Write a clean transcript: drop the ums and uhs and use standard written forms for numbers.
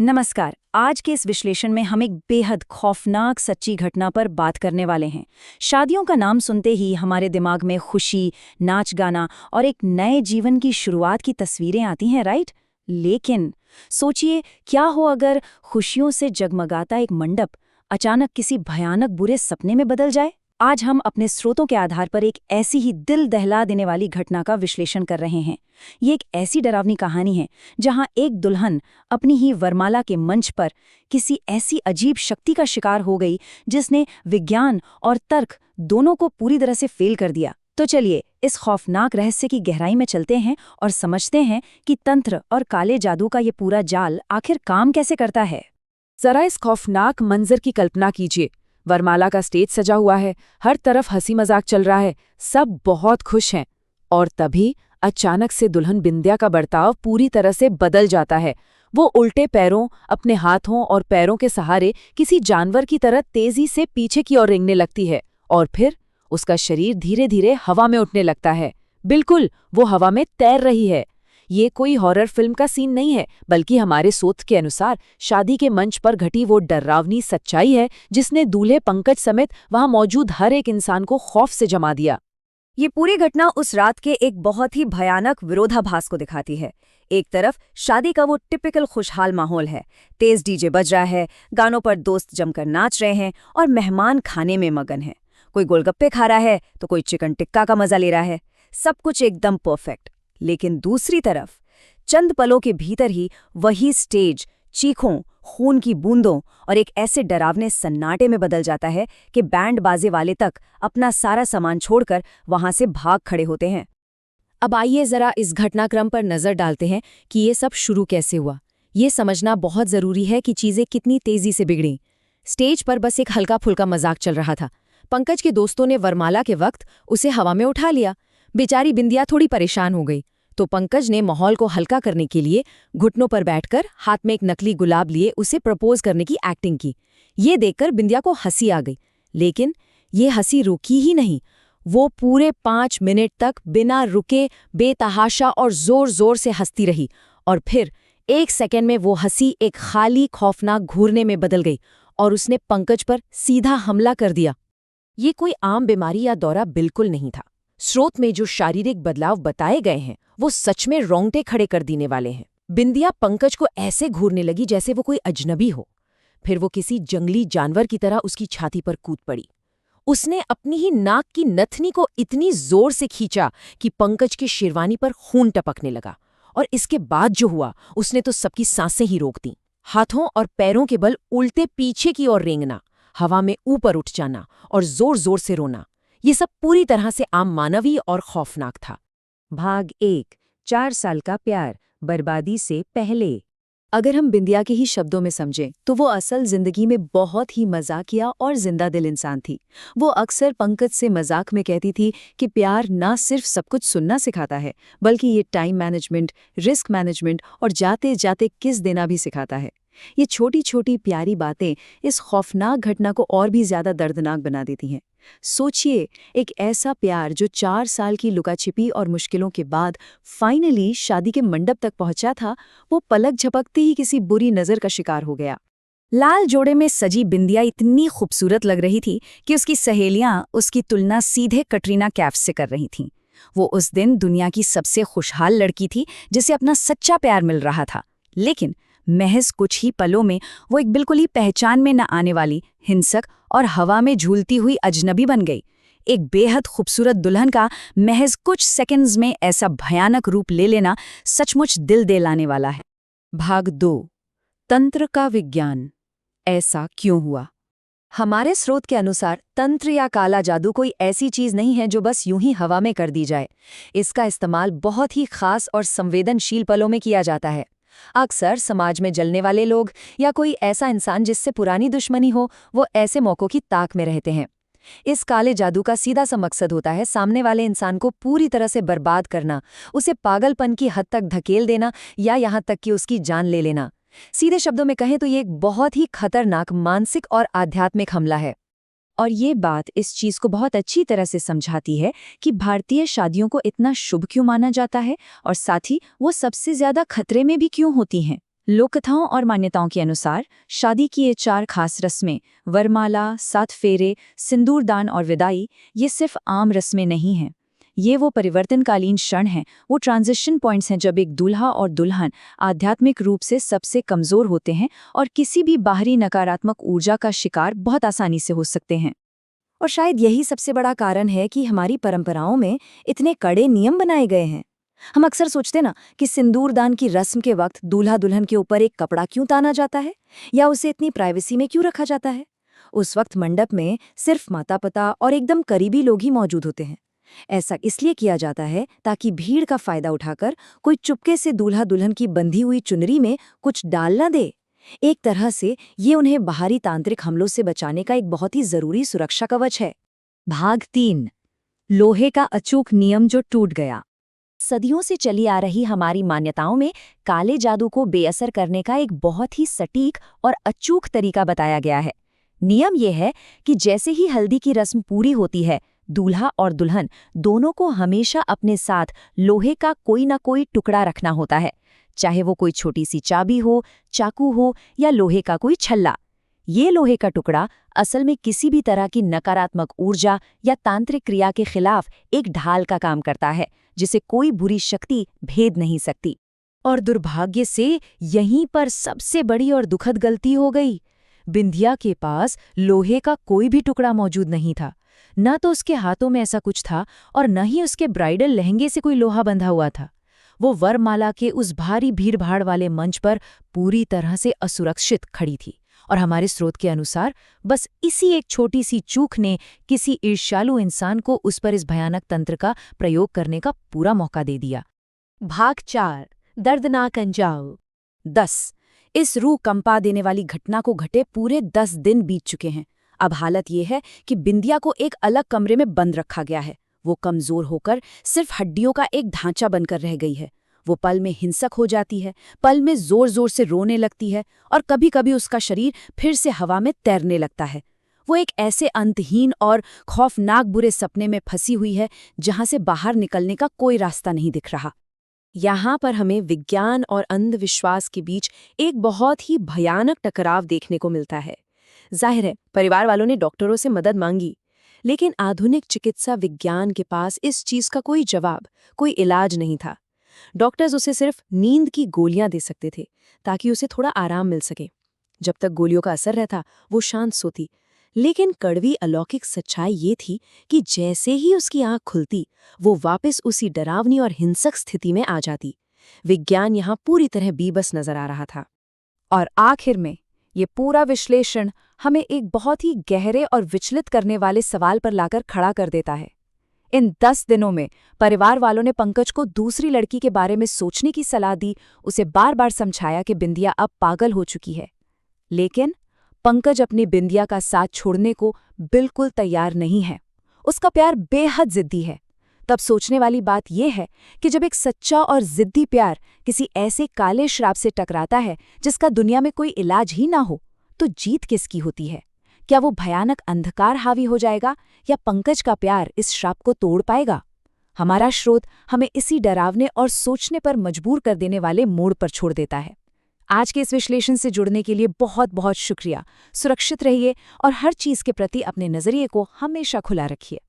नमस्कार। आज के इस विश्लेषण में हम एक बेहद खौफनाक सच्ची घटना पर बात करने वाले हैं। शादियों का नाम सुनते ही हमारे दिमाग में खुशी, नाच गाना और एक नए जीवन की शुरुआत की तस्वीरें आती हैं, राइट? लेकिन सोचिए, क्या हो अगर खुशियों से जगमगाता एक मंडप अचानक किसी भयानक बुरे सपने में बदल जाए? आज हम अपने स्रोतों के आधार पर एक ऐसी ही दिल दहला देने वाली घटना का विश्लेषण कर रहे हैं। ये एक ऐसी डरावनी कहानी है जहां एक दुल्हन अपनी ही वरमाला के मंच पर किसी ऐसी अजीब शक्ति का शिकार हो गई जिसने विज्ञान और तर्क दोनों को पूरी तरह से फेल कर दिया। तो चलिए इस खौफनाक रहस्य की गहराई में चलते हैं और समझते हैं कि तंत्र और काले जादू का ये पूरा जाल आखिर काम कैसे करता है। जरा इस खौफनाक मंजर की कल्पना कीजिए। वरमाला का स्टेज सजा हुआ है, हर तरफ हंसी मजाक चल रहा है, सब बहुत खुश हैं। और तभी अचानक से दुल्हन बिंदिया का बर्ताव पूरी तरह से बदल जाता है। वो उल्टे पैरों, अपने हाथों और पैरों के सहारे किसी जानवर की तरह तेजी से पीछे की ओर रेंगने लगती है और फिर उसका शरीर धीरे धीरे हवा में उठने लगता है। बिल्कुल, वो हवा में तैर रही है। ये कोई हॉरर फिल्म का सीन नहीं है, बल्कि हमारे सोच के अनुसार शादी के मंच पर घटी वो डरावनी सच्चाई है जिसने दूल्हे पंकज समेत वहां मौजूद हर एक इंसान को खौफ से जमा दिया। ये पूरी घटना उस रात के एक बहुत ही भयानक विरोधाभास को दिखाती है। एक तरफ शादी का वो टिपिकल खुशहाल माहौल है, तेज डीजे बज रहा है, गानों पर दोस्त जमकर नाच रहे हैं और मेहमान खाने में मगन हैं। कोई गोलगप्पे खा रहा है तो कोई चिकन टिक्का का मजा ले रहा है। सब कुछ एकदम परफेक्ट। लेकिन दूसरी तरफ चंद पलों के भीतर ही वही स्टेज चीखों, खून की बूंदों और एक ऐसे डरावने सन्नाटे में बदल जाता है कि बैंड बाजे वाले तक अपना सारा सामान छोड़कर वहां से भाग खड़े होते हैं। अब आइए जरा इस घटनाक्रम पर नजर डालते हैं कि ये सब शुरू कैसे हुआ। ये समझना बहुत जरूरी है कि चीजें कितनी तेजी से बिगड़ी। स्टेज पर बस एक हल्का फुल्का मजाक चल रहा था। पंकज के दोस्तों ने वरमाला के वक्त उसे हवा में उठा लिया। बेचारी बिंदिया थोड़ी परेशान हो गई, तो पंकज ने माहौल को हल्का करने के लिए घुटनों पर बैठकर हाथ में एक नकली गुलाब लिए उसे प्रपोज करने की एक्टिंग की। ये देखकर बिंदिया को हंसी आ गई, लेकिन ये हंसी रुकी ही नहीं। वो पूरे 5 मिनट तक बिना रुके बेतहाशा और जोर जोर से हंसती रही और फिर 1 सेकंड में वो हंसी एक खाली खौफनाक घूरने में बदल गई और उसने पंकज पर सीधा हमला कर दिया। ये कोई आम बीमारी या दौरा बिल्कुल नहीं था। स्रोत में जो शारीरिक बदलाव बताए गए हैं वो सच में रोंगटे खड़े कर देने वाले हैं। बिंदिया पंकज को ऐसे घूरने लगी जैसे वो कोई अजनबी हो। फिर वो किसी जंगली जानवर की तरह उसकी छाती पर कूद पड़ी। उसने अपनी ही नाक की नथनी को इतनी जोर से खींचा कि पंकज की शेरवानी पर खून टपकने लगा। और इसके बाद जो हुआ, उसने तो सबकी सांसें ही रोक दी। हाथों और पैरों के बल उल्टे पीछे की ओर रेंगना, हवा में ऊपर उठ जाना और जोर जोर से रोना, ये सब पूरी तरह से आम मानवीय और खौफनाक था। भाग 1, 4 साल का प्यार, बर्बादी से पहले। अगर हम बिंदिया के ही शब्दों में समझें तो वो असल जिंदगी में बहुत ही मजाकिया और जिंदा दिल इंसान थी। वो अक्सर पंकज से मजाक में कहती थी कि प्यार ना सिर्फ सब कुछ सुनना सिखाता है, बल्कि ये टाइम मैनेजमेंट, रिस्क मैनेजमेंट और जाते जाते किस देना भी सिखाता है। ये छोटी छोटी प्यारी बातें इस खौफनाक घटना को और भी ज्यादा दर्दनाक बना देती हैं। सोचिए, एक ऐसा प्यार जो 4 साल की लुकाछिपी और मुश्किलों के बाद फाइनली शादी के मंडप तक पहुंचा था, वो पलक झपकते ही किसी बुरी नजर का शिकार हो गया। लाल जोड़े में सजी बिंदिया इतनी खूबसूरत लग रही थी कि उसकी सहेलियां उसकी तुलना सीधे कटरीना कैफ से कर रही थीं। वो उस दिन दुनिया की सबसे खुशहाल लड़की थी जिसे अपना सच्चा प्यार मिल रहा था। लेकिन महज कुछ ही पलों में वो एक बिल्कुल ही पहचान में न आने वाली, हिंसक और हवा में झूलती हुई अजनबी बन गई। एक बेहद खूबसूरत दुल्हन का महज कुछ सेकंड्स में ऐसा भयानक रूप ले लेना सचमुच दिल दहलाने वाला है। भाग 2, तंत्र का विज्ञान। ऐसा क्यों हुआ? हमारे स्रोत के अनुसार तंत्र या काला जादू कोई ऐसी चीज नहीं है जो बस यूं ही हवा में कर दी जाए। इसका इस्तेमाल बहुत ही खास और संवेदनशील पलों में किया जाता है। अक्सर समाज में जलने वाले लोग या कोई ऐसा इंसान जिससे पुरानी दुश्मनी हो, वो ऐसे मौकों की ताक में रहते हैं। इस काले जादू का सीधा सा मकसद होता है सामने वाले इंसान को पूरी तरह से बर्बाद करना, उसे पागलपन की हद तक धकेल देना या यहाँ तक कि उसकी जान ले लेना। सीधे शब्दों में कहें तो ये एक बहुत ही खतरनाक मानसिक और आध्यात्मिक हमला है। और ये बात इस चीज को बहुत अच्छी तरह से समझाती है कि भारतीय शादियों को इतना शुभ क्यों माना जाता है और साथ ही वो सबसे ज्यादा खतरे में भी क्यों होती हैं। लोककथाओं और मान्यताओं के अनुसार शादी की ये 4 खास रस्में, वरमाला, 7 फेरे, सिंदूरदान और विदाई, ये सिर्फ आम रस्में नहीं हैं। ये वो परिवर्तनकालीन क्षण हैं, वो ट्रांजिशन पॉइंट्स हैं जब एक दूल्हा और दुल्हन आध्यात्मिक रूप से सबसे कमज़ोर होते हैं और किसी भी बाहरी नकारात्मक ऊर्जा का शिकार बहुत आसानी से हो सकते हैं। और शायद यही सबसे बड़ा कारण है कि हमारी परंपराओं में इतने कड़े नियम बनाए गए हैं। हम अक्सर सोचते ना कि सिंदूरदान की रस्म के वक्त दूल्हा दुल्हन के ऊपर एक कपड़ा क्यों ताना जाता है, या उसे इतनी प्राइवेसी में क्यों रखा जाता है। उस वक्त मंडप में सिर्फ माता पिता और एकदम करीबी लोग ही मौजूद होते हैं। ऐसा इसलिए किया जाता है ताकि भीड़ का फायदा उठाकर कोई चुपके से दूल्हा दुल्हन की बंधी हुई चुनरी में कुछ डाल ना दे। एक तरह से ये उन्हें बाहरी तांत्रिक हमलों से बचाने का एक बहुत ही जरूरी सुरक्षा कवच है। भाग 3, लोहे का अचूक नियम जो टूट गया। सदियों से चली आ रही हमारी मान्यताओं में काले जादू को बेअसर करने का एक बहुत ही सटीक और अचूक तरीका बताया गया है। नियम यह है कि जैसे ही हल्दी की रस्म पूरी होती है, दूल्हा और दुल्हन दोनों को हमेशा अपने साथ लोहे का कोई ना कोई टुकड़ा रखना होता है, चाहे वो कोई छोटी सी चाबी हो, चाकू हो या लोहे का कोई छल्ला। ये लोहे का टुकड़ा असल में किसी भी तरह की नकारात्मक ऊर्जा या तांत्रिक क्रिया के खिलाफ एक ढाल का काम करता है, जिसे कोई बुरी शक्ति भेद नहीं सकती। और दुर्भाग्य से यहीं पर सबसे बड़ी और दुखद गलती हो गई। बिंदिया के पास लोहे का कोई भी टुकड़ा मौजूद नहीं था। न तो उसके हाथों में ऐसा कुछ था और न ही उसके ब्राइडल लहंगे से कोई लोहा बंधा हुआ था। वो वरमाला के उस भारी भीड़भाड़ वाले मंच पर पूरी तरह से असुरक्षित खड़ी थी। और हमारे स्रोत के अनुसार बस इसी एक छोटी सी चूक ने किसी ईर्ष्यालु इंसान को उस पर इस भयानक तंत्र का प्रयोग करने का पूरा मौका दे दिया। भाग 4, दर्दनाक अंजाम। 10 इस रूह कंपा देने वाली घटना को घटे पूरे 10 दिन बीत चुके हैं। अब हालत ये है कि बिंदिया को एक अलग कमरे में बंद रखा गया है। वो कमजोर होकर सिर्फ हड्डियों का एक ढांचा बनकर रह गई है। वो पल में हिंसक हो जाती है, पल में जोर जोर से रोने लगती है और कभी कभी उसका शरीर फिर से हवा में तैरने लगता है। वो एक ऐसे अंतहीन और खौफनाक बुरे सपने में फंसी हुई है जहां से बाहर निकलने का कोई रास्ता नहीं दिख रहा। यहाँ पर हमें विज्ञान और अंधविश्वास के बीच एक बहुत ही भयानक टकराव देखने को मिलता है। जाहिर है, परिवार वालों ने डॉक्टरों से मदद मांगी, लेकिन आधुनिक चिकित्सा विज्ञान के पास इस चीज का कोई जवाब, कोई इलाज नहीं था। डॉक्टर्स उसे सिर्फ नींद की गोलियां दे सकते थे ताकि उसे थोड़ा आराम मिल सके। जब तक गोलियों का असर रहता, वो शांत सोती। लेकिन कड़वी अलौकिक सच्चाई ये थी कि जैसे ही उसकी आंख खुलती, वो वापस उसी डरावनी और हिंसक स्थिति में आ जाती। विज्ञान यहाँ पूरी तरह बेबस नजर आ रहा था। और आखिर में ये पूरा विश्लेषण हमें एक बहुत ही गहरे और विचलित करने वाले सवाल पर लाकर खड़ा कर देता है। इन 10 दिनों में परिवार वालों ने पंकज को दूसरी लड़की के बारे में सोचने की सलाह दी, उसे बार बार समझाया कि बिंदिया अब पागल हो चुकी है। लेकिन पंकज अपनी बिंदिया का साथ छोड़ने को बिल्कुल तैयार नहीं है। उसका प्यार बेहद जिद्दी है। तब सोचने वाली बात यह है कि जब एक सच्चा और जिद्दी प्यार किसी ऐसे काले श्राप से टकराता है जिसका दुनिया में कोई इलाज ही ना हो, तो जीत किसकी होती है? क्या वो भयानक अंधकार हावी हो जाएगा या पंकज का प्यार इस श्राप को तोड़ पाएगा? हमारा स्रोत हमें इसी डरावने और सोचने पर मजबूर कर देने वाले मोड़ पर छोड़ देता है। आज के इस विश्लेषण से जुड़ने के लिए बहुत बहुत शुक्रिया। सुरक्षित रहिए और हर चीज के प्रति अपने नजरिए को हमेशा खुला रखिए।